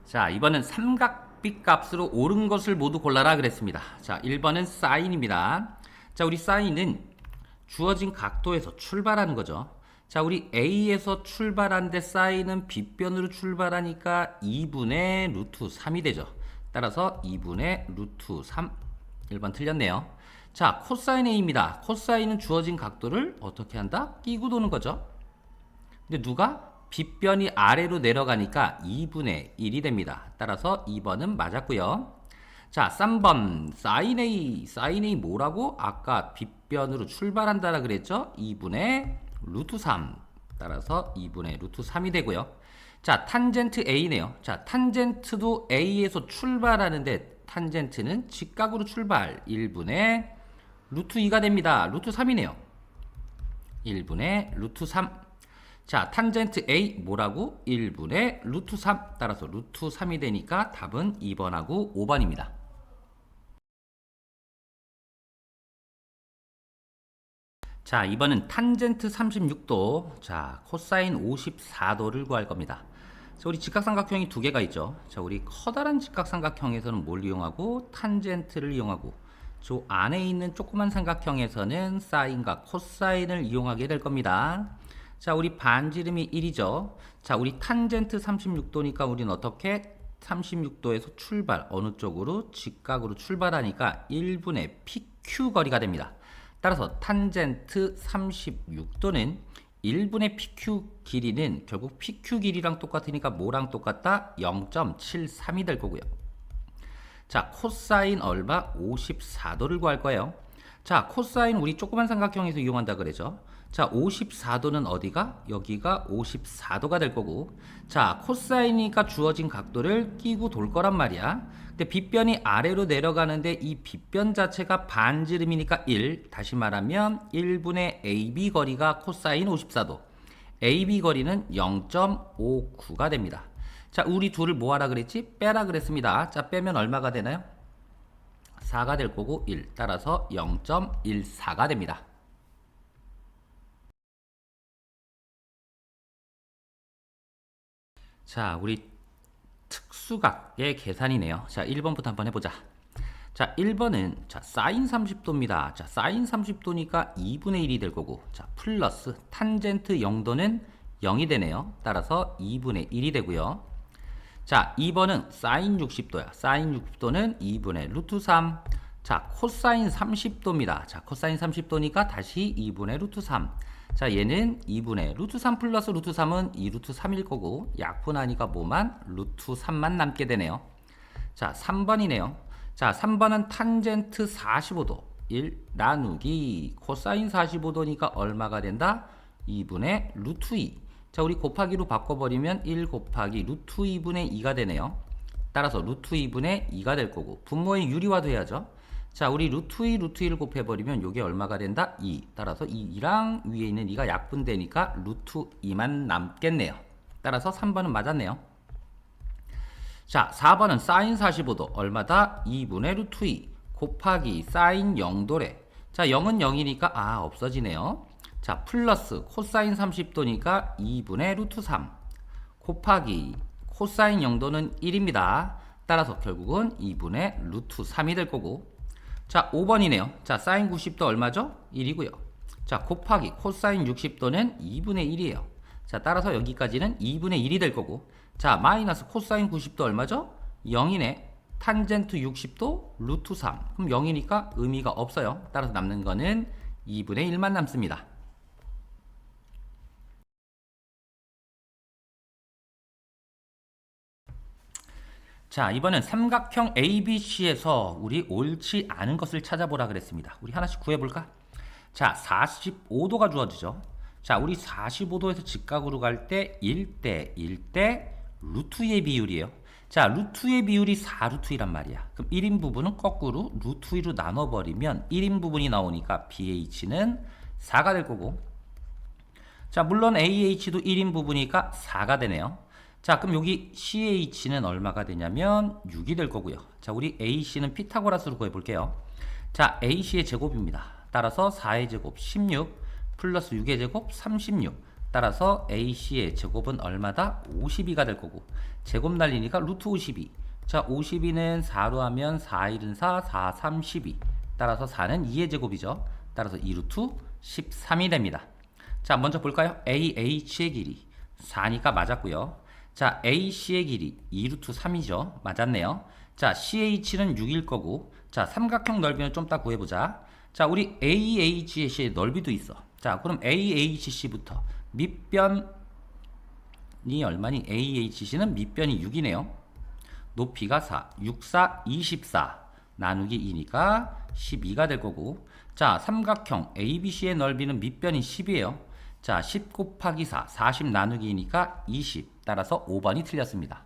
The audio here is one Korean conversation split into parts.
자, 이번은 삼각비 값으로 옳은 것을 모두 골라라 그랬습니다. 자, 1번은 사인입니다. 자, 우리 사인은 주어진 각도에서 출발하는 거죠. 자, 우리 A에서 출발하는데 사인은 B변으로 출발하니까 2분의 루트 3이 되죠. 따라서 2분의 루트 3. 1번 틀렸네요. 자, 코사인 A입니다. 코사인은 주어진 각도를 어떻게 한다? 끼고 도는 거죠. 근데 누가? 빗변이 아래로 내려가니까 2분의 1이 됩니다. 따라서 2번은 맞았고요. 자, 3번 사인 A. 사인 A 뭐라고? 아까 빗변으로 출발한다라 그랬죠? 2분의 루트 3. 따라서 2분의 루트 3이 되고요. 자, 탄젠트 A네요. 자, 탄젠트도 A에서 출발하는데 탄젠트는 직각으로 출발. 1분의 루트 2가 됩니다. 루트 3이네요. 1분의 루트 3. 자, 탄젠트 A 뭐라고? 1분의 루트 3. 따라서 루트 3이 되니까 답은 2번하고 5번입니다. 자, 이번은 탄젠트 36도, 자, 코사인 54도를 구할 겁니다. 자, 우리 직각삼각형이 두 개가 있죠. 자, 우리 커다란 직각삼각형에서는 뭘 이용하고? 탄젠트를 이용하고, 저 안에 있는 조그만 삼각형에서는 사인과 코사인을 이용하게 될 겁니다. 자, 우리 반지름이 1이죠. 자, 우리 탄젠트 36도니까 우리는 어떻게? 36도에서 출발, 어느 쪽으로? 직각으로 출발하니까 1분의 PQ 거리가 됩니다. 따라서 탄젠트 36도는 1분의 PQ 길이는 결국 PQ 길이랑 똑같으니까 뭐랑 똑같다? 0.73이 될 거고요. 자, 코사인 얼마? 54도를 구할 거예요. 자, 코사인 우리 조그만 삼각형에서 이용한다 그러죠. 자, 54도는 어디가? 여기가 54도가 될 거고. 자, 코사인이니까 주어진 각도를 끼고 돌 거란 말이야. 근데 빗변이 아래로 내려가는데 이 빗변 자체가 반지름이니까 1. 다시 말하면 1분의 AB 거리가 코사인 54도. AB 거리는 0.59가 됩니다. 자, 우리 둘을 뭐 하라 그랬지? 빼라 그랬습니다. 자, 빼면 얼마가 되나요? 4가 될 거고 1. 따라서 0.14가 됩니다. 자, 우리 특수각의 계산이네요. 자, 1번부터 한번 해보자. 자, 1번은 자, 사인 30도입니다. 자, 사인 30도니까 2분의 1이 될 거고, 자, 플러스 탄젠트 0도는 0이 되네요. 따라서 2분의 1이 되고요. 자, 2번은 사인 60도야. 사인 60도는 2분의 루트 3. 자, 코사인 30도입니다. 자, 코사인 30도니까 다시 2분의 루트 3. 자, 얘는 2분의 루트 3 플러스 루트 3은 2 루트 3일 거고 약분하니까 뭐만? 루트 3만 남게 되네요. 자, 3번이네요. 자, 3번은 탄젠트 45도 1 나누기 코사인 45도니까 얼마가 된다? 2분의 루트 2. 자, 우리 곱하기로 바꿔버리면 1 곱하기 루트 2분의 2가 되네요. 따라서 루트 2분의 2가 될 거고 분모의 유리화도 해야죠. 자, 우리 루트 2, 루트 1을 곱해버리면 이게 얼마가 된다? 2. 따라서 2랑 위에 있는 2가 약분되니까 루트 2만 남겠네요. 따라서 3번은 맞았네요. 자, 4번은 사인 45도 얼마다? 2분의 루트 2 곱하기 사인 0도래. 자, 0은 0이니까 없어지네요. 자, 플러스 코사인 30도니까 2분의 루트 3 곱하기 코사인 0도는 1입니다. 따라서 결국은 2분의 루트 3이 될 거고. 자, 5번이네요. 자, 사인 90도 얼마죠? 1이고요. 자, 곱하기 코사인 60도는 2분의 1이에요. 자, 따라서 여기까지는 2분의 1이 될 거고. 자, 마이너스 코사인 90도 얼마죠? 0이네. 탄젠트 60도 루트 3. 그럼 0이니까 의미가 없어요. 따라서 남는 거는 2분의 1만 남습니다. 자, 이번엔 삼각형 ABC에서 우리 옳지 않은 것을 찾아보라 그랬습니다. 우리 하나씩 구해볼까? 자, 45도가 주어지죠. 자, 우리 45도에서 직각으로 갈 때 1대 1대 루트 2의 비율이에요. 자, 루트 2의 비율이 4루트 2란 말이야. 그럼 1인 부분은 거꾸로 루트 2로 나눠버리면 1인 부분이 나오니까 BH는 4가 될 거고. 자, 물론 AH도 1인 부분이니까 4가 되네요. 자, 그럼 여기 CH는 얼마가 되냐면 6이 될 거고요. 자, 우리 AC는 피타고라스로 구해볼게요. 자, AC의 제곱입니다. 따라서 4의 제곱 16 플러스 6의 제곱 36 따라서 AC의 제곱은 얼마다? 52가 될 거고 제곱 날리니까 루트 52. 자 52는 4로 하면 4, 1은 4, 4, 3, 12. 따라서 4는 2의 제곱이죠. 따라서 2루트 13이 됩니다. 자 먼저 볼까요? AH의 길이 4니까 맞았고요. 자 AC의 길이 2루트 3이죠. 맞았네요. 자 CH는 6일 거고 자 삼각형 넓이는 좀 이따 구해보자. 자 우리 AHC의 넓이도 있어. 자 그럼 AHC부터 밑변이 얼마니? AHC는 밑변이 6이네요. 높이가 4, 6, 4, 24 나누기 2니까 12가 될 거고 자 삼각형 ABC의 넓이는 밑변이 10이에요. 자 10 곱하기 4, 40 나누기 2니까 20 따라서 5번이 틀렸습니다.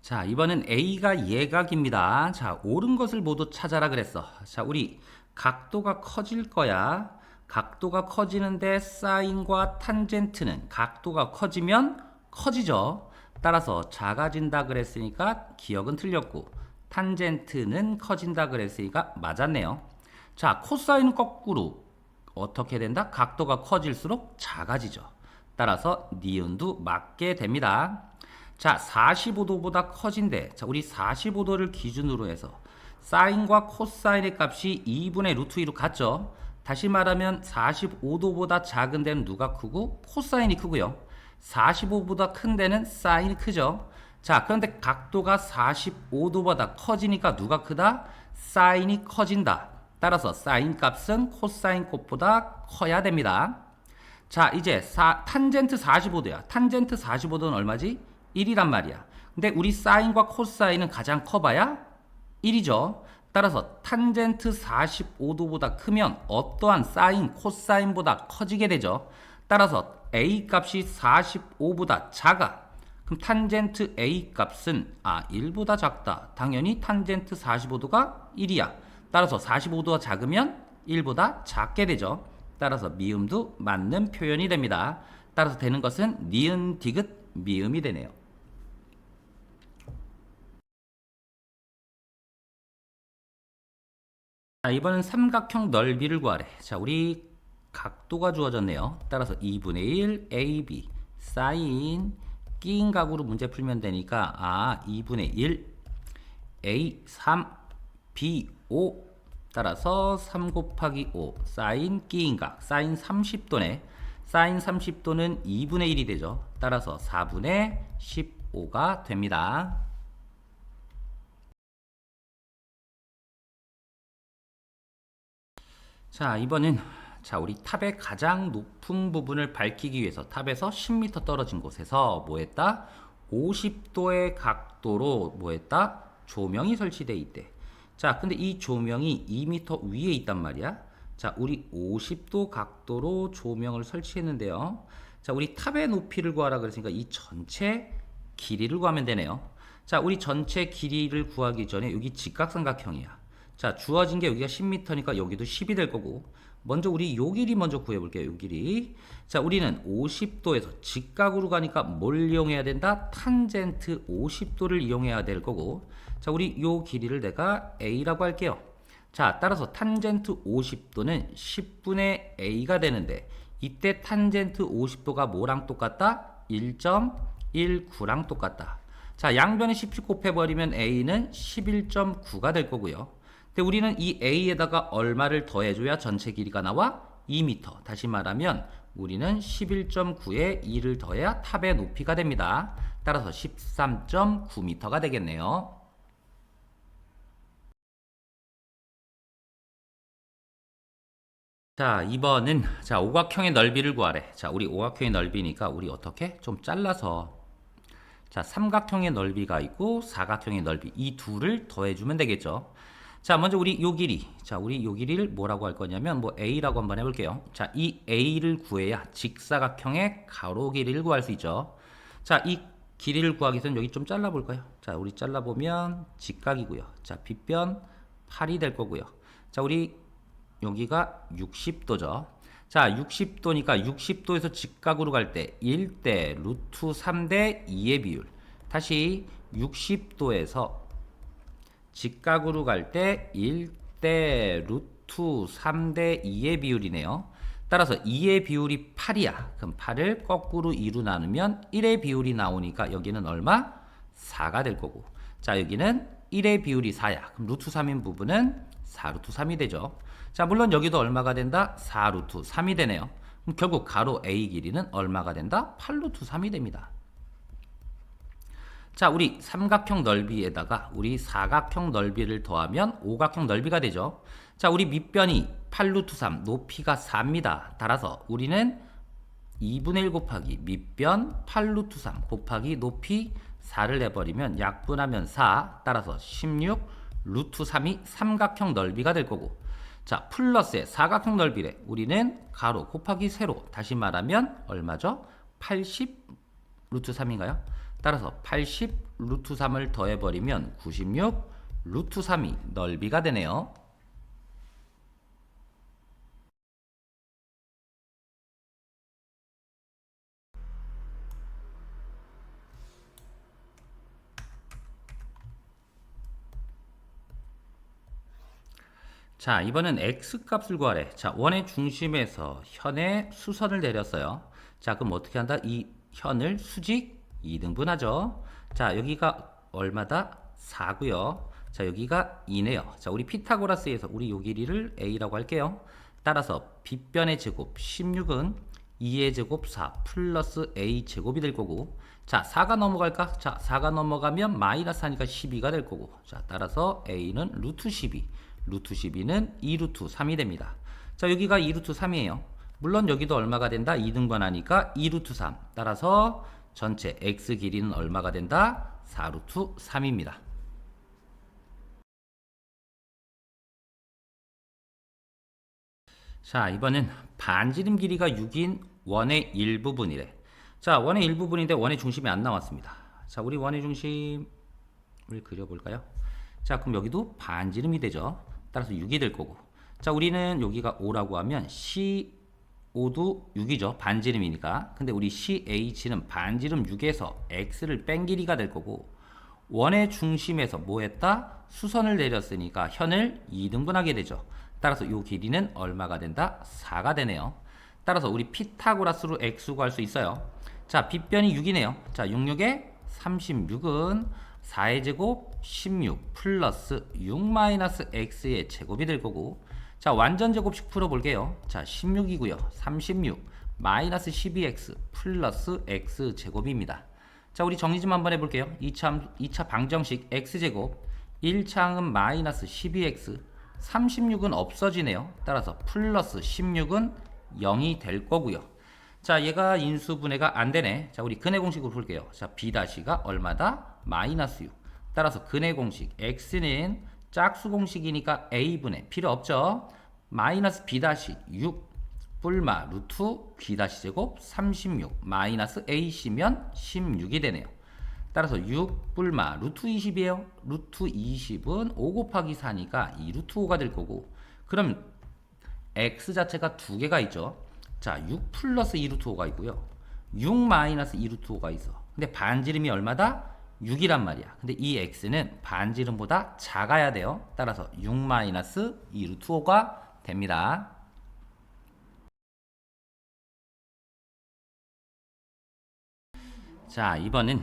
자 이번엔 A가 예각입니다. 자 옳은 것을 모두 찾아라 그랬어. 자 우리 각도가 커질 거야. 각도가 커지는데 사인과 탄젠트는 각도가 커지면 커지죠. 따라서 작아진다 그랬으니까 기억은 틀렸고 탄젠트는 커진다 그랬으니까 맞았네요. 자 코사인은 거꾸로 어떻게 된다? 각도가 커질수록 작아지죠. 따라서 니은도 맞게 됩니다. 자 45도보다 커진대. 자 우리 45도를 기준으로 해서 사인과 코사인의 값이 2분의 루트 2로 같죠. 다시 말하면 45도보다 작은 데는 누가 크고 코사인이 크고요. 45보다 큰 데는 사인이 크죠. 자 그런데 각도가 45도보다 커지니까 누가 크다? 사인이 커진다. 따라서 사인 값은 코사인 값보다 커야 됩니다. 자 이제 탄젠트 45도야. 탄젠트 45도는 얼마지? 1이란 말이야. 근데 우리 사인과 코사인은 가장 커봐야 1이죠. 따라서 탄젠트 45도보다 크면 어떠한 사인, 코사인보다 커지게 되죠. 따라서 A 값이 45보다 작아. 그럼 탄젠트 A 값은 1보다 작다. 당연히 탄젠트 45도가 1이야. 따라서 45도가 작으면 1보다 작게 되죠. 따라서 미음도 맞는 표현이 됩니다. 따라서 되는 것은 니은, 디귿, 미음이 되네요. 자, 이번엔 삼각형 넓이를 구하래. 자, 우리 각도가 주어졌네요. 따라서 2분의 1 AB 사인 끼인 각으로 문제 풀면 되니까 2분의 1 A 3 B 5 따라서 3 곱하기 5 사인 끼인 각 사인 30도네. 사인 30도는 2분의 1이 되죠. 따라서 4분의 15가 됩니다. 자 이번은 우리 탑의 가장 높은 부분을 밝히기 위해서 탑에서 10m 떨어진 곳에서 뭐했다? 50도의 각도로 뭐했다? 조명이 설치되어 있대. 자 근데 이 조명이 2m 위에 있단 말이야. 자 우리 50도 각도로 조명을 설치했는데요. 자 우리 탑의 높이를 구하라 그랬으니까 이 전체 길이를 구하면 되네요. 자 우리 전체 길이를 구하기 전에 여기 직각삼각형이야. 자 주어진 게 여기가 10m니까 여기도 10이 될 거고 먼저 우리 요 길이 먼저 구해볼게요. 요 길이. 자 우리는 50도에서 직각으로 가니까 뭘 이용해야 된다? 탄젠트 50도를 이용해야 될 거고 자 우리 요 길이를 내가 A라고 할게요. 자 따라서 탄젠트 50도는 10분의 A가 되는데 이때 탄젠트 50도가 뭐랑 똑같다? 1.19랑 똑같다. 자 양변에 10 곱해버리면 A는 11.9가 될 거고요. 근데 우리는 이 A에다가 얼마를 더해줘야 전체 길이가 나와? 2m. 다시 말하면 우리는 11.9에 2를 더해야 탑의 높이가 됩니다. 따라서 13.9m가 되겠네요. 자 2번은 오각형의 넓이를 구하래. 자 우리 오각형의 넓이니까 우리 어떻게? 좀 잘라서 자 삼각형의 넓이가 있고 사각형의 넓이 이 둘을 더해주면 되겠죠. 자 먼저 우리 요 길이 우리 요 길이를 뭐라고 할 거냐면 뭐 A라고 한번 해볼게요. 자 이 A를 구해야 직사각형의 가로 길이를 구할 수 있죠. 자 이 길이를 구하기 위해서는 여기 좀 잘라볼까요? 자 우리 잘라보면 직각이고요. 자 빗변 8이 될 거고요. 자 우리 여기가 60도죠. 자 60도니까 60도에서 직각으로 갈 때 1대 루트 3대 2의 비율. 다시 60도에서 직각으로 갈 때 1대 루트 루트 3대 2의 비율이네요. 따라서 2의 비율이 8이야. 그럼 8을 거꾸로 2로 나누면 1의 비율이 나오니까 여기는 얼마? 4가 될 거고. 자, 여기는 1의 비율이 4야. 그럼 루트 3인 부분은 4 루트 3이 되죠. 자, 물론 여기도 얼마가 된다? 4 루트 3이 되네요. 그럼 결국 가로 A 길이는 얼마가 된다? 8 루트 3이 됩니다. 자, 우리 삼각형 넓이에다가 우리 사각형 넓이를 더하면 오각형 넓이가 되죠. 자, 우리 밑변이 8 루트 3, 높이가 4입니다. 따라서 우리는 2분의 1 곱하기 밑변 8 루트 3 곱하기 높이 4를 내버리면 약분하면 4, 따라서 16 루트 3이 삼각형 넓이가 될 거고, 자, 플러스의 사각형 넓이래. 우리는 가로 곱하기 세로, 다시 말하면 얼마죠? 80 루트 3인가요? 따라서 80 루트 3을 더해버리면 96 루트 3이 넓이가 되네요. 자, 이번엔 x값을 구하래. 자, 원의 중심에서 현의 수선을 내렸어요. 자, 그럼 어떻게 한다? 이 현을 수직 2등분하죠. 자, 여기가 얼마다? 4고요. 자, 여기가 2네요. 자, 우리 피타고라스에서 우리 요 길이를 a라고 할게요. 따라서 빗변의 제곱 16은 2의 제곱 4 플러스 a 제곱이 될 거고, 자, 4가 넘어갈까? 자, 4가 넘어가면 마이너스 하니까 12가 될 거고, 자, 따라서 a는 루트 12, 루트 12는 2 루트 3이 됩니다. 자, 여기가 2 루트 3이에요. 물론 여기도 얼마가 된다? 2등분하니까 2 루트 3. 따라서 전체 x 길이는 얼마가 된다? 4 루트 3입니다. 자, 이번엔 반지름 길이가 6인 원의 일부분이래. 자, 원의 일부분인데 원의 중심이 안 나왔습니다. 자, 우리 원의 중심을 그려볼까요? 자, 그럼 여기도 반지름이 되죠. 따라서 6이 될 거고. 자, 우리는 여기가 5라고 하면 C5도 6이죠. 반지름이니까. 근데 우리 CH는 반지름 6에서 X를 뺀 길이가 될 거고, 원의 중심에서 뭐 했다? 수선을 내렸으니까 현을 2등분하게 되죠. 따라서 이 길이는 얼마가 된다? 4가 되네요. 따라서 우리 피타고라스로 X 구할 수 있어요. 자, 빗변이 6이네요. 자, 66에 36은 4의 제곱 16 플러스 6 마이너스 x의 제곱이 될 거고, 자, 완전 제곱식 풀어볼게요. 자, 16이고요. 36 마이너스 12x 플러스 x 제곱입니다. 자, 우리 정리 좀 한번 해볼게요. 2차 방정식 x제곱 1차항은 마이너스 12x 36은 없어지네요. 따라서 플러스 16은 0이 될 거고요. 자, 얘가 인수분해가 안 되네. 자, 우리 근해 공식으로 풀게요. 자, b-가 얼마다? 마이너스 6. 따라서 근해 공식 x는 짝수 공식이니까 a분의 필요 없죠. 마이너스 b-6 뿔마 루트 b-제곱 36 마이너스 ac면 16이 되네요. 따라서 6 뿔마 루트 20이에요. 루트 20은 5 곱하기 4니까 2 루트 5가 될 거고, 그럼 x 자체가 두 개가 있죠. 자, 6 플러스 2 루트 5가 있고요. 6 마이너스 2 루트 5가 있어. 근데 반지름이 얼마다? 6이란 말이야. 근데 이 x는 반지름보다 작아야 돼요. 따라서 6 마이너스 2 루트 5가 됩니다. 자, 이번은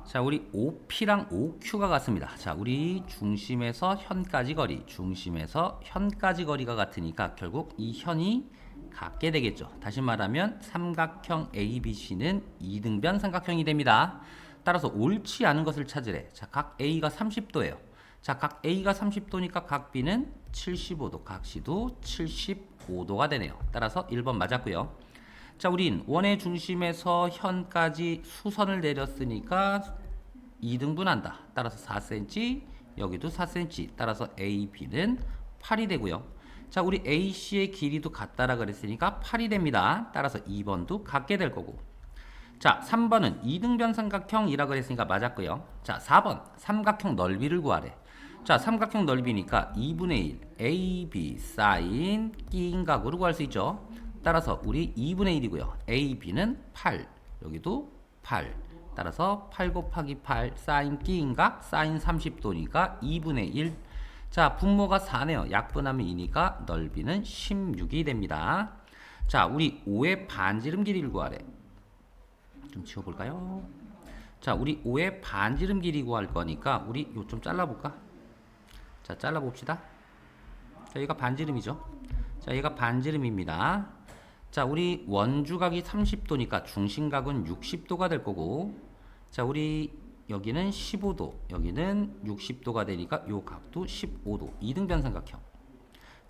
자, 우리 OP랑 OQ가 같습니다. 자, 우리 중심에서 현까지 거리, 중심에서 현까지 거리가 같으니까 결국 이 현이 같게 되겠죠. 다시 말하면 삼각형 ABC는 이등변 삼각형이 됩니다. 따라서 옳지 않은 것을 찾으래. 자, 각 A가 30도예요. 자, 각 A가 30도니까 각 B는 75도, 각 C도 75도가 되네요. 따라서 1번 맞았고요. 자, 우린 원의 중심에서 현까지 수선을 내렸으니까 2등분한다. 따라서 4cm, 여기도 4cm. 따라서 AB는 8이 되고요. 자, 우리 AC의 길이도 같다라 그랬으니까 8이 됩니다. 따라서 2번도 같게 될 거고. 자, 3번은 이등변 삼각형이라 그랬으니까 맞았고요. 자, 4번 삼각형 넓이를 구하래. 자, 삼각형 넓이니까 2분의 1 AB 사인 끼인각으로 구할 수 있죠. 따라서 우리 2분의 1이고요. AB는 8, 여기도 8. 따라서 8 곱하기 8 사인 끼인각 사인 30도니까 2분의 1. 자, 분모가 4네요. 약분하면 2니까 넓이는 16이 됩니다. 자, 우리 5의 반지름 길이를 구하래. 좀 지워볼까요? 자, 우리 5의 반지름 길이 구할 거니까 우리 요 좀 잘라볼까? 자, 잘라봅시다. 자, 얘가 반지름이죠. 자, 얘가 반지름입니다. 자, 우리 원주각이 30도니까 중심각은 60도가 될 거고, 자, 우리 여기는 15도, 여기는 60도가 되니까 요 각도 15도. 이등변 삼각형.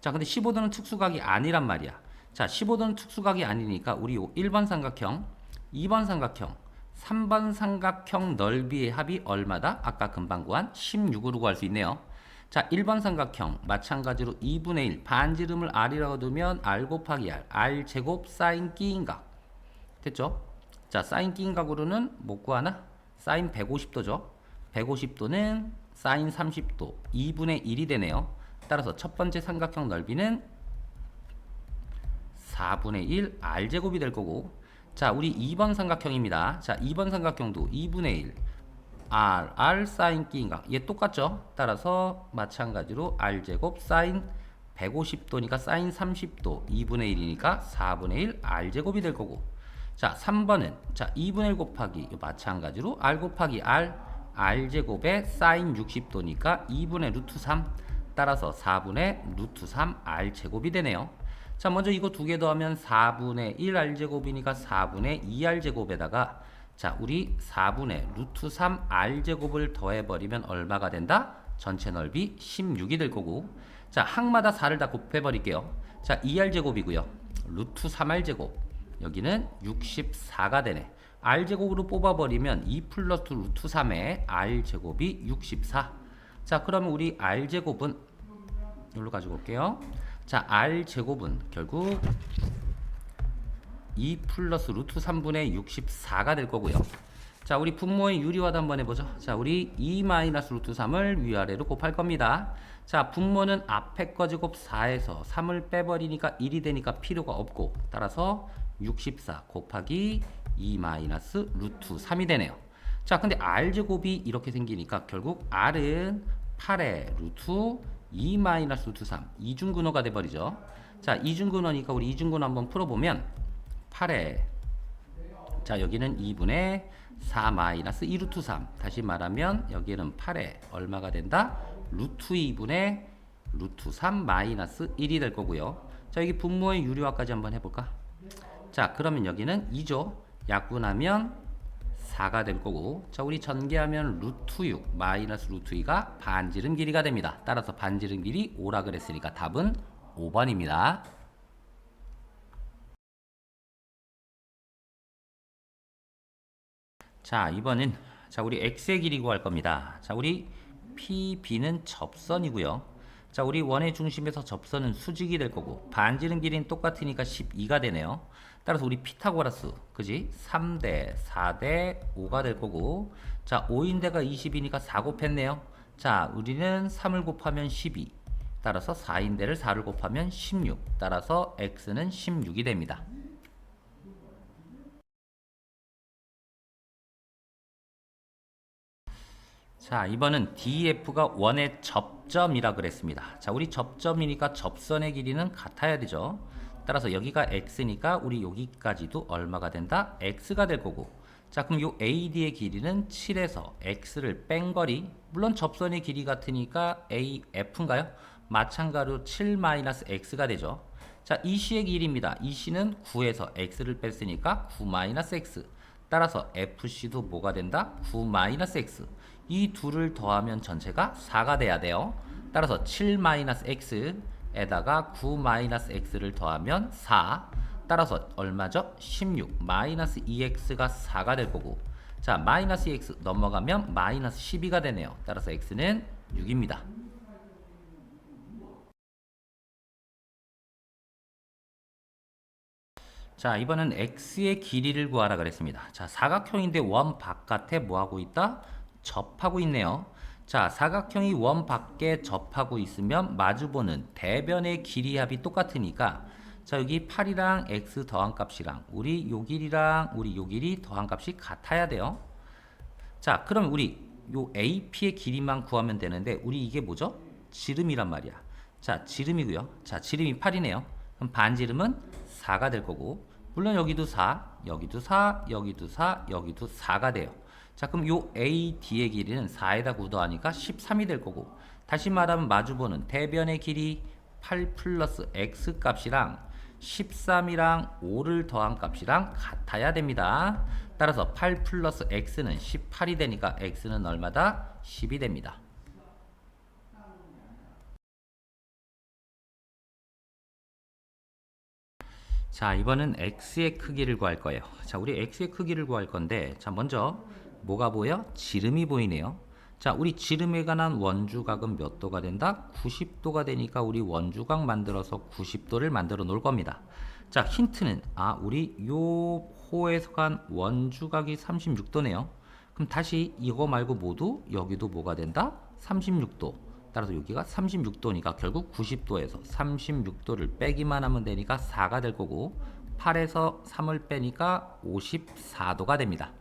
자, 근데 15도는 특수각이 아니란 말이야. 자, 15도는 특수각이 아니니까 우리 요 1번 삼각형, 2번 삼각형, 3번 삼각형 넓이의 합이 얼마다? 아까 금방 구한 16으로 구할 수 있네요. 자, 1번 삼각형 마찬가지로 2분의 1 반지름을 r이라고 두면 r 곱하기 r 제곱 사인 끼인각 됐죠? 자, 사인 끼인각으로는 뭐 구하나? 사인 150도죠. 150도는 사인 30도 2분의 1이 되네요. 따라서 첫 번째 삼각형 넓이는 4분의 1 r제곱이 될 거고, 자, 우리 2번 삼각형입니다. 자, 2번 삼각형도 2분의 1 r 사인 끼인각 얘 똑같죠? 따라서 마찬가지로 r제곱 사인 150도니까 사인 30도 2분의 1이니까 4분의 1 r제곱이 될 거고, 자, 3번은 자 2분의 1 곱하기 마찬가지로 r 곱하기 r제곱에 사인 60도니까 2분의 루트 3 따라서 4분의 루트 3 r제곱이 되네요. 자, 먼저 이거 두 개 더하면 4분의 1 r제곱이니까 4분의 2 r제곱에다가 자, 우리 4분의 루트 3 r제곱을 더해버리면 얼마가 된다? 전체 넓이 16이 될 거고, 자, 항마다 4를 다 곱해버릴게요. 자, 2r제곱이고요. 루트 3r제곱 여기는 64가 되네. r제곱으로 뽑아버리면 2 플러스 루트 3의 r제곱이 64. 자, 그러면 우리 r제곱은 여기로 가지고 올게요. 자, r제곱은 결국 2 플러스 루트 3분의 64가 될 거고요. 자, 우리 분모의 유리화도 한번 해보죠. 자, 우리 2 마이너스 루트 3을 위아래로 곱할 겁니다. 자, 분모는 앞에 거 제곱 4에서 3을 빼버리니까 1이 되니까 필요가 없고, 따라서 64 곱하기 2 마이너스 루트 3이 되네요. 자, 근데 r제곱이 이렇게 생기니까 결국 r은 8의 루트 2 마이너스 루트 3 이중근호가 돼버리죠. 자, 이중근호니까 우리 이중근호 한번 풀어보면 8에 자, 여기는 2분의 4 마이너스 2 루트 3 다시 말하면 여기는 8에 얼마가 된다? 루트 2분의 루트 3 마이너스 1이 될 거고요. 자, 여기 분모의 유리화까지 한번 해볼까? 자, 그러면 여기는 2죠. 약분하면 4가 될 거고, 자, 우리 전개하면 루트 6 마이너스 루트 2가 반지름 길이가 됩니다. 따라서 반지름 길이 5라 그랬으니까 답은 5번입니다. 자, 이번엔 자, 우리 x의 길이 구할 겁니다. 자, 우리 PB는 접선이고요. 자, 우리 원의 중심에서 접선은 수직이 될 거고, 반지름 길이는 똑같으니까 12가 되네요. 따라서 우리 피타고라스, 그지? 3대 4대 5가 될 거고, 자, 5인대가 20이니까 4 곱했네요. 자, 우리는 3을 곱하면 12, 따라서 4인대를 4를 곱하면 16, 따라서 x는 16이 됩니다. 자, 이번은 DF가 원의 접점이라 그랬습니다. 자, 우리 접점이니까 접선의 길이는 같아야 되죠. 따라서 여기가 x니까 우리 여기까지도 얼마가 된다? x가 될 거고. 자, 그럼 요 AD의 길이는 7에서 x를 뺀 거리. 물론 접선의 길이 같으니까 AF인가요? 마찬가지로 7-x가 되죠. 자, EC의 길이입니다. EC는 9에서 x를 뺐으니까 9-x. 따라서 FC도 뭐가 된다? 9-x. 이 둘을 더하면 전체가 4가 돼야 돼요. 따라서 7-x에다가 9-x를 더하면 4. 따라서 얼마죠? 16. 마이너스 2x가 4가 될 거고. 자, 마이너스 2x 넘어가면 마이너스 12가 되네요. 따라서 x는 6입니다. 자, 이번엔 x의 길이를 구하라 그랬습니다. 자, 사각형인데 원 바깥에 뭐 하고 있다? 접하고 있네요. 자, 사각형이 원 밖에 접하고 있으면 마주보는 대변의 길이 합이 똑같으니까, 자, 여기 8이랑 x 더한 값이랑 우리 요 길이랑 우리 요 길이 더한 값이 같아야 돼요. 자, 그럼 우리 요 AP의 길이만 구하면 되는데, 우리 이게 뭐죠? 지름이란 말이야. 자, 지름이고요. 자, 지름이 8이네요. 그럼 반지름은 4가 될 거고, 물론 여기도 4, 여기도 4, 여기도 4, 여기도 4가 돼요. 자, 그럼 요 AD의 길이는 4에다 9 더하니까 13이 될 거고, 다시 말하면 마주보는 대변의 길이 8 플러스 X 값이랑 13이랑 5를 더한 값이랑 같아야 됩니다. 따라서 8 플러스 X는 18이 되니까 X는 얼마다? 10이 됩니다. 자, 이번은 x의 크기를 구할 거예요. 자, 우리 x의 크기를 구할 건데, 자, 먼저 뭐가 보여? 지름이 보이네요. 자, 우리 지름에 관한 원주각은 몇 도가 된다? 90도가 되니까 우리 원주각 만들어서 90도를 만들어 놓을 겁니다. 자, 힌트는 우리 요 호에서 간 원주각이 36도네요. 그럼 다시 이거 말고 모두 여기도 뭐가 된다? 36도. 따라서 여기가 36도니까 결국 90도에서 36도를 빼기만 하면 되니까 4가 될 거고, 8에서 3을 빼니까 54도가 됩니다.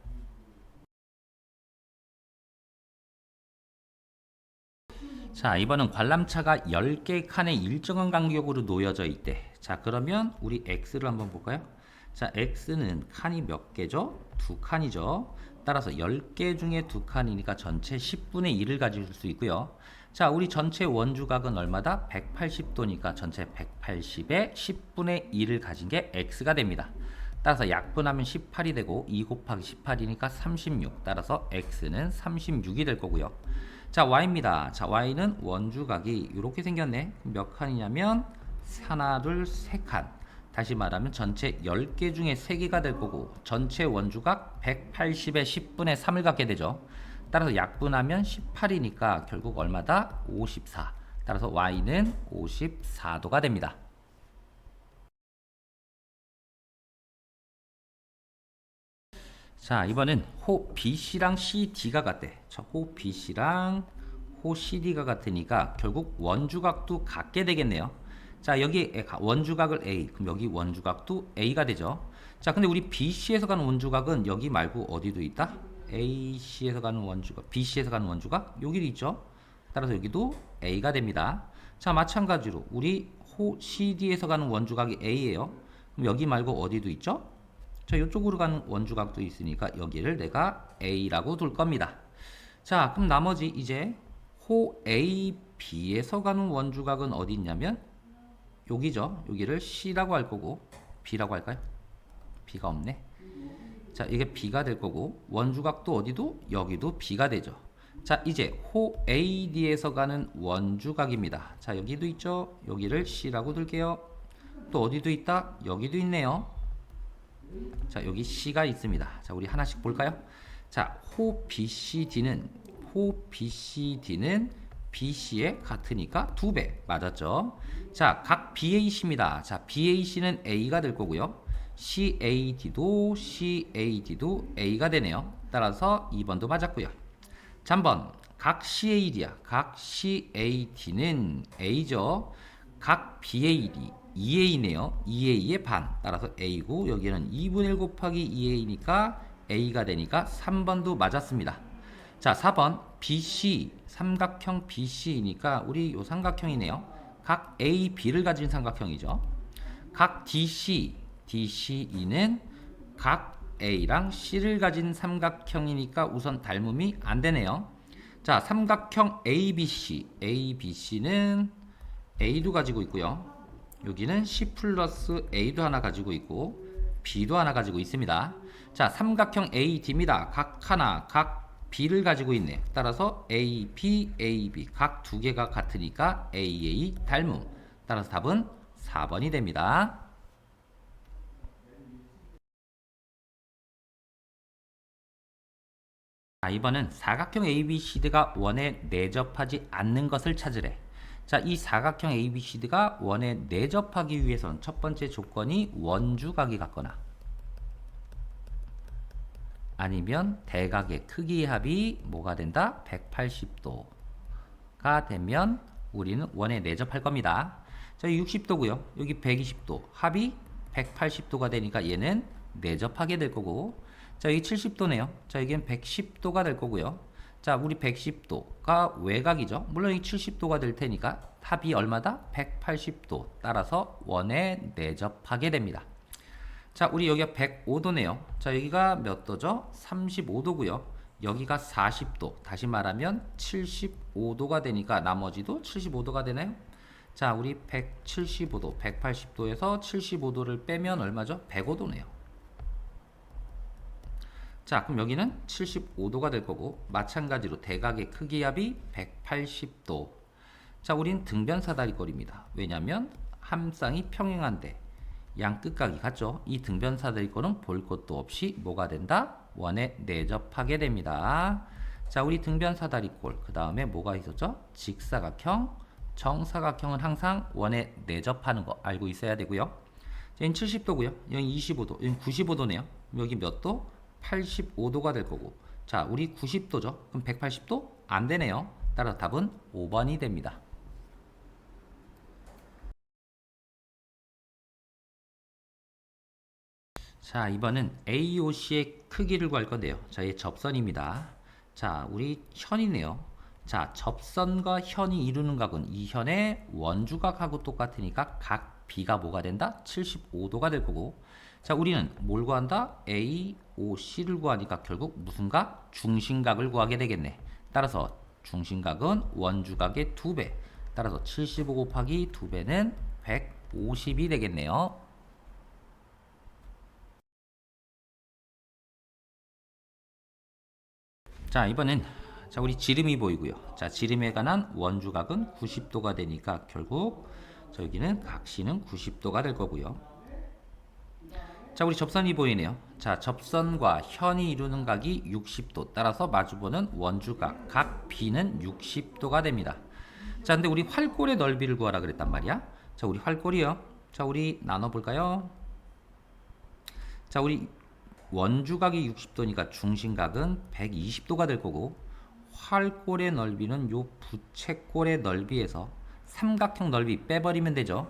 자, 이번은 관람차가 10개 칸에 일정한 간격으로 놓여져 있대. 자, 그러면 우리 x를 한번 볼까요? 자, x는 칸이 몇 개죠? 2칸이죠. 따라서 10개 중에 2칸이니까 전체 10분의 1을 가질 수 있고요. 자, 우리 전체 원주각은 얼마다? 180도니까 전체 180에 10분의 1을 가진 게 x가 됩니다. 따라서 약분하면 18이 되고 2 곱하기 18이니까 36. 따라서 x는 36이 될 거고요. 자, y입니다. 자, y는 원주각이 이렇게 생겼네. 몇 칸이냐면 하나, 둘, 세 칸. 다시 말하면 전체 10개 중에 3개가 될 거고, 전체 원주각 180에 10분의 3을 갖게 되죠. 따라서 약분하면 18이니까 결국 얼마다? 54. 따라서 y는 54도가 됩니다. 자, 이번엔 호 BC랑 CD가 같대. 자, 호 BC랑 호 CD가 같으니까 결국 원주각도 같게 되겠네요. 자, 여기 원주각을 A, 그럼 여기 원주각도 A가 되죠. 자, 근데 우리 BC에서 가는 원주각은 여기 말고 어디도 있다? AC에서 가는 원주각, BC에서 가는 원주각 여기도 있죠. 따라서 여기도 A가 됩니다. 자, 마찬가지로 우리 호 CD에서 가는 원주각이 A예요. 그럼 여기 말고 어디도 있죠? 자, 이쪽으로 가는 원주각도 있으니까 여기를 내가 A라고 둘 겁니다. 자, 그럼 나머지 이제 호 A, B에서 가는 원주각은 어디 있냐면 여기죠. 여기를 C라고 할 거고, B라고 할까요? B가 없네. 자, 이게 B가 될 거고, 원주각도 어디도? 여기도 B가 되죠. 자, 이제 호 AD에서 가는 원주각입니다. 자, 여기도 있죠. 여기를 C라고 둘게요. 또 어디도 있다? 여기도 있네요. 자, 여기 C가 있습니다. 자, 우리 하나씩 볼까요? 자, 호 BCD는 BC에 같으니까 2배 맞았죠? 자, 각 BAC입니다. 자, BAC는 A가 될 거고요. CAD도 A가 되네요. 따라서 2번도 맞았고요. 잠번 각 CAD야. 각 CAD는 A죠. 각 BAD 2A네요. 2A의 반. 따라서 A고 여기는 2분의 1 곱하기 2A니까 A가 되니까 3번도 맞았습니다. 자, 4번 BC 삼각형 BC이니까 우리 요 삼각형이네요. 각 A, B를 가진 삼각형이죠. 각 DCE는 각 A랑 C를 가진 삼각형이니까 우선 닮음이 안 되네요. 자, 삼각형 ABC는 A도 가지고 있고요. 여기는 C 플러스 A도 하나 가지고 있고 B도 하나 가지고 있습니다. 자, 삼각형 AD입니다. 각 하나, 각 B를 가지고 있네. 따라서 AB, AB 각 두 개가 같으니까 AA 닮음. 따라서 답은 4번이 됩니다. 자, 이번은 사각형 ABCD가 원에 내접하지 않는 것을 찾으래. 자, 이 사각형 ABCD가 원에 내접하기 위해서는 첫 번째 조건이 원주각이 같거나 아니면 대각의 크기의 합이 뭐가 된다? 180도가 되면 우리는 원에 내접할 겁니다. 자, 60도고요. 여기 120도. 합이 180도가 되니까 얘는 내접하게 될 거고, 자, 여기 70도네요. 자, 여기는 110도가 될 거고요. 자, 우리 110도가 외곽이죠. 물론 이 70도가 될 테니까 합이 얼마다? 180도. 따라서 원에 내접하게 됩니다. 자, 우리 여기가 105도네요. 자, 여기가 몇 도죠? 35도고요. 여기가 40도. 다시 말하면 75도가 되니까 나머지도 75도가 되나요? 자, 우리 175도, 180도에서 75도를 빼면 얼마죠? 105도네요. 자, 그럼 여기는 75도가 될 거고 마찬가지로 대각의 크기 합이 180도. 자, 우린 등변 사다리꼴입니다. 왜냐하면 함쌍이 평행한데 양 끝각이 같죠? 이 등변 사다리꼴은 볼 것도 없이 뭐가 된다? 원에 내접하게 됩니다. 자, 우리 등변 사다리꼴 그 다음에 뭐가 있었죠? 직사각형, 정사각형은 항상 원에 내접하는 거 알고 있어야 되고요. 자, 여긴 70도고요. 여기 25도, 여기 95도네요. 여기 몇 도? 85도가 될 거고. 자, 우리 90도죠. 그럼 180도? 안 되네요. 따라서 답은 5번이 됩니다. 자, 이번은 AOC의 크기를 구할 건데요. 자, 이 접선입니다. 자, 우리 현이네요. 자, 접선과 현이 이루는 각은 이 현의 원주각하고 똑같으니까 각 B가 뭐가 된다? 75도가 될 거고. 자, 우리는 뭘 구한다? AOC를 구하니까 결국 무슨 각? 중심각을 구하게 되겠네. 따라서 중심각은 원주각의 2배. 따라서 75 곱하기 2배는 150이 되겠네요. 자, 이번엔 자, 우리 지름이 보이고요. 자, 지름에 관한 원주각은 90도가 되니까 결국 여기는 각시는 90도가 될 거고요. 자, 우리 접선이 보이네요. 자, 접선과 현이 이루는 각이 60도. 따라서 마주보는 원주각 각 B는 60도가 됩니다. 자, 근데 우리 활골의 넓이를 구하라 그랬단 말이야. 자, 우리 활골이요. 자, 우리 나눠 볼까요? 자, 우리 원주각이 60도니까 중심각은 120도가 될 거고 활골의 넓이는 요 부채꼴의 넓이에서 삼각형 넓이 빼버리면 되죠.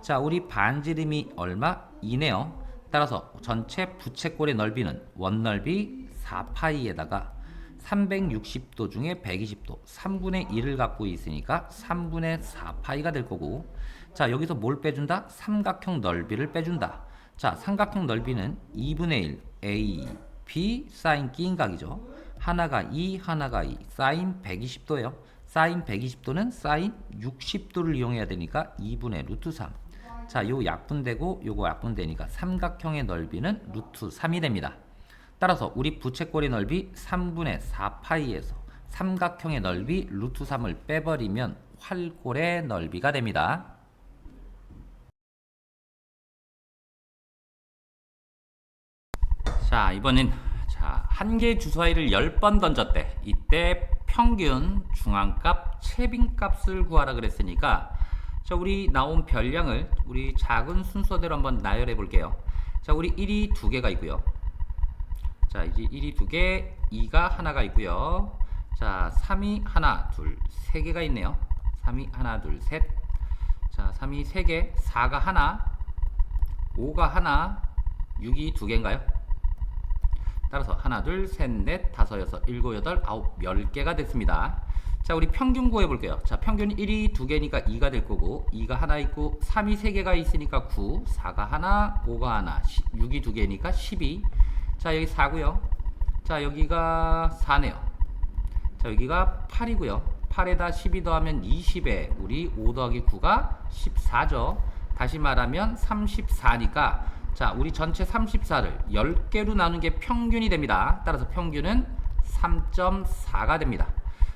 자, 우리 반지름이 얼마? 2네요. 따라서 전체 부채꼴의 넓이는 원넓이 4파이에다가 360도 중에 120도 3분의 1을 갖고 있으니까 3분의 4파이가 될 거고. 자, 여기서 뭘 빼준다? 삼각형 넓이를 빼준다. 자, 삼각형 넓이는 2분의 1 A, B 사인 끼인 각이죠. 하나가 2, 하나가 2 사인 120도예요. 사인 120도는 사인 60도를 이용해야 되니까 2분의 루트 3. 자, 요 약분되고 요거 약분되니까 삼각형의 넓이는 루트 3이 됩니다. 따라서 우리 부채꼴의 넓이 3분의 4파이에서 삼각형의 넓이 루트 3을 빼버리면 활골의 넓이가 됩니다. 자, 이번엔 한 개의 주사위를 10번 던졌대. 이때 평균, 중앙값, 최빈값을 구하라 그랬으니까 자, 우리 나온 별량을 우리 작은 순서대로 한번 나열해 볼게요. 자, 우리 1이 2개가 있고요. 자, 이제 1이 2개, 2가 하나가 있고요. 자, 3이 하나, 둘, 3개가 있네요. 3이 하나, 둘, 셋. 자, 3이 3개, 4가 하나, 5가 하나, 6이 2개인가요? 따라서 하나, 둘, 셋, 넷, 다섯, 여섯, 일곱, 여덟, 아홉, 10개가 됐습니다. 자, 우리 평균 구해 볼게요. 자, 평균 1이 2개니까 2가 될 거고 2가 하나 있고 3이 3개가 있으니까 9, 4가 하나, 5가 하나, 6이 2개니까 12. 자, 여기 4고요. 자, 여기가 4네요. 자, 여기가 8이고요. 8에다 12 더하면 20에 우리 5 더하기 9가 14죠. 다시 말하면 34니까 자, 우리 전체 34를 10개로 나눈 게 평균이 됩니다. 따라서 평균은 3.4가 됩니다.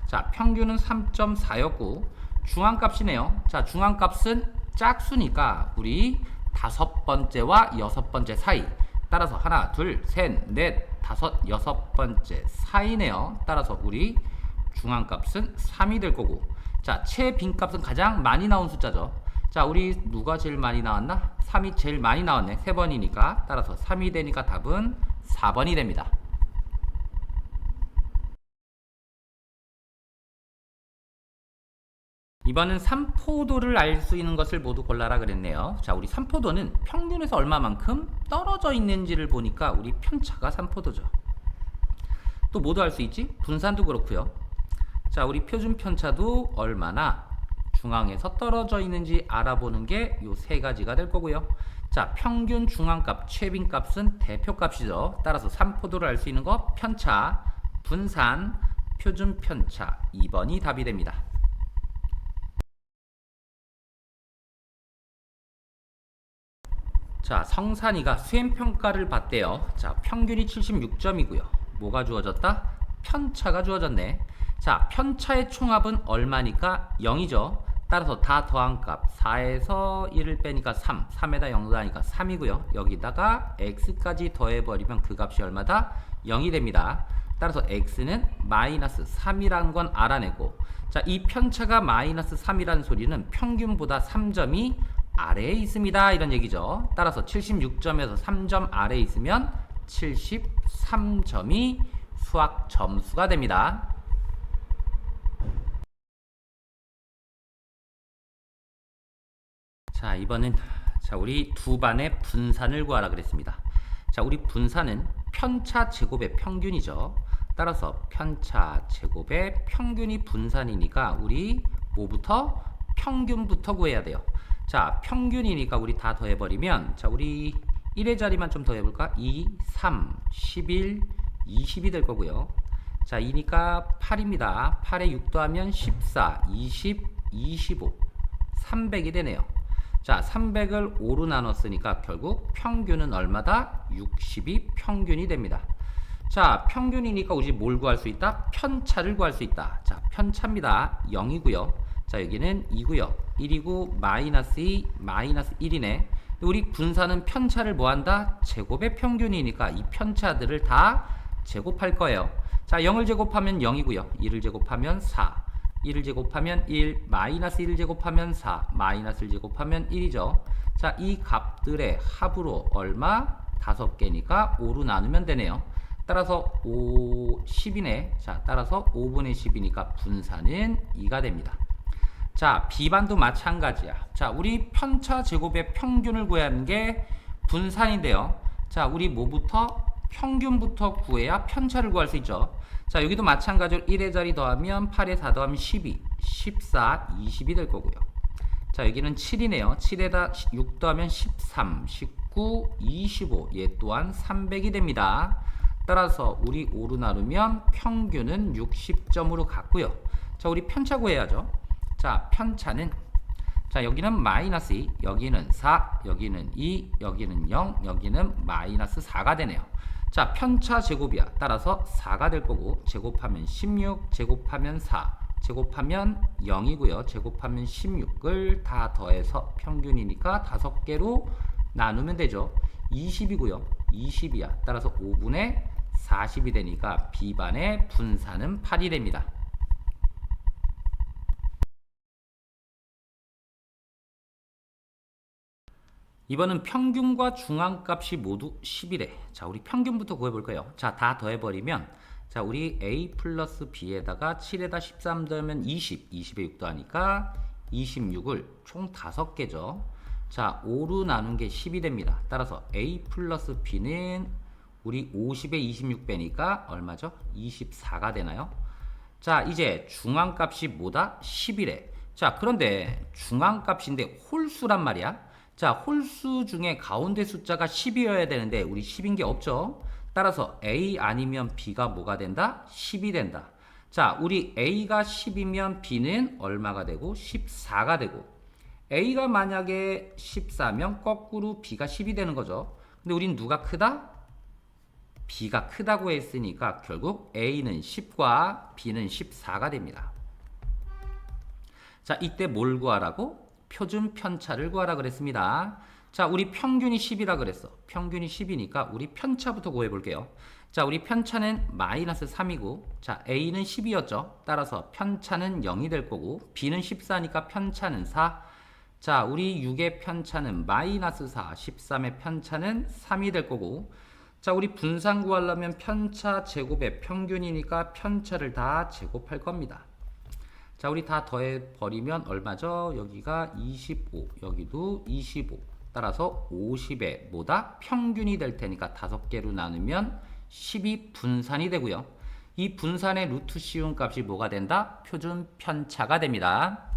자, 평균은 3.4였고 중앙값이네요. 자, 중앙값은 짝수니까 우리 5번째와 6번째 사이. 따라서 하나, 둘, 셋, 넷, 다섯, 6번째 사이네요. 따라서 우리 중앙값은 3이 될 거고. 자, 최빈값은 가장 많이 나온 숫자죠. 자, 우리 누가 제일 많이 나왔나? 3이 제일 많이 나왔네. 3번이니까. 따라서 3이 되니까 답은 4번이 됩니다. 이번은 삼포도를 알 수 있는 것을 모두 골라라 그랬네요. 자, 우리 삼포도는 평균에서 얼마만큼 떨어져 있는지를 보니까 우리 편차가 삼포도죠. 또 모두 알 수 있지? 분산도 그렇고요. 자, 우리 표준 편차도 얼마나 중앙에서 떨어져 있는지 알아보는 게 요 세 가지가 될 거고요. 자, 평균 중앙값, 최빈값은 대표값이죠. 따라서 3포도를 알 수 있는 거 편차, 분산, 표준 편차 2번이 답이 됩니다. 자, 성산이가 수행평가를 봤대요. 자, 평균이 76점이고요. 뭐가 주어졌다? 편차가 주어졌네. 자, 편차의 총합은 얼마니까 0이죠. 따라서 다 더한 값 4에서 1을 빼니까 3, 3에다 0 더하니까 3이고요. 여기다가 x까지 더해버리면 그 값이 얼마다? 0이 됩니다. 따라서 x는 마이너스 3이라는 건 알아내고, 자, 이 편차가 마이너스 3이라는 소리는 평균보다 3점이 아래에 있습니다, 이런 얘기죠. 따라서 76점에서 3점 아래에 있으면 73점이 수학 점수가 됩니다. 자, 이번엔 우리 두 반의 분산을 구하라 그랬습니다. 자, 우리 분산은 편차 제곱의 평균이죠. 따라서 편차 제곱의 평균이 분산이니까 우리 뭐부터? 평균부터 구해야 돼요. 자, 평균이니까 우리 다 더해버리면, 자, 우리 1의 자리만 좀 더해볼까? 2, 3, 11, 20이 될 거고요. 자, 2니까 8입니다. 8에 6 더하면 14, 20, 25, 300이 되네요. 자, 300을 5로 나눴으니까 결국 평균은 얼마다? 60이 평균이 됩니다. 자, 평균이니까 우리 뭘 구할 수 있다? 편차를 구할 수 있다. 자, 편차입니다. 0이고요. 자, 여기는 2고요. 1이고 마이너스 2, 마이너스 1이네. 우리 분산은 편차를 뭐한다? 제곱의 평균이니까 이 편차들을 다 제곱할 거예요. 자, 0을 제곱하면 0이고요. 1을 제곱하면 4, 1을 제곱하면 1, 마이너스 1을 제곱하면 4, 마이너스 1을 제곱하면 1이죠. 자, 이 값들의 합으로 얼마? 5개니까 5로 나누면 되네요. 따라서 5, 10이네. 자, 따라서 5분의 10이니까 분산은 2가 됩니다. 자, B반도 마찬가지야. 자, 우리 편차 제곱의 평균을 구해야 하는 게 분산인데요. 자, 우리 뭐부터? 평균부터 구해야 편차를 구할 수 있죠. 자, 여기도 마찬가지로 1의 자리 더하면 8에 4 더하면 12, 14, 20이 될 거고요. 자, 여기는 7이네요. 7에다 6 더하면 13, 19, 25, 얘 또한 300이 됩니다. 따라서 우리 5로 나누면 평균은 60점으로 같고요. 자, 우리 편차 구해야죠. 자, 편차는, 자, 여기는 마이너스 2, 여기는 4, 여기는 2, 여기는 0, 여기는 마이너스 4가 되네요. 자, 편차 제곱이야. 따라서 4가 될 거고, 제곱하면 16, 제곱하면 4, 제곱하면 0이고요. 제곱하면 16을 다 더해서 평균이니까 5개로 나누면 되죠. 20이고요. 20이야. 따라서 5분의 40이 되니까 B반의 분산은 8이 됩니다. 이번은 평균과 중앙값이 모두 10이래. 자, 우리 평균부터 구해볼까요? 자, 다 더해버리면, 자, 우리 A 플러스 B에다가 7에다 13 더하면 20, 20에 6 더하니까 26을 총 5개죠. 자, 5로 나눈 게 10이 됩니다. 따라서 A 플러스 B는 우리 50에 26 빼니까 얼마죠? 24가 되나요? 자, 이제 중앙값이 뭐다? 10이래. 자, 그런데 중앙값인데 홀수란 말이야. 자, 홀수 중에 가운데 숫자가 10이어야 되는데 우리 10인 게 없죠. 따라서 A 아니면 B가 뭐가 된다? 10이 된다. 자, 우리 A가 10이면 B는 얼마가 되고? 14가 되고, A가 만약에 14면 거꾸로 B가 10이 되는 거죠. 근데 우린 누가 크다? B가 크다고 했으니까 결국 A는 10과 B는 14가 됩니다. 자, 이때 뭘 구하라고? 표준 편차를 구하라 그랬습니다. 자, 우리 평균이 10이라 그랬어. 평균이 10이니까 우리 편차부터 구해 볼게요. 자, 우리 편차는 마이너스 3이고, 자, A는 10이었죠. 따라서 편차는 0이 될 거고, B는 14니까 편차는 4. 자, 우리 6의 편차는 마이너스 4, 13의 편차는 3이 될 거고, 자, 우리 분산 구하려면 편차 제곱의 평균이니까 편차를 다 제곱할 겁니다. 자, 우리 다 더해 버리면 얼마죠? 여기가 25, 여기도 25. 따라서 50의 뭐다? 평균이 될 테니까 5개로 나누면 10이 분산이 되고요. 이 분산의 루트 씌운 값이 뭐가 된다? 표준 편차가 됩니다.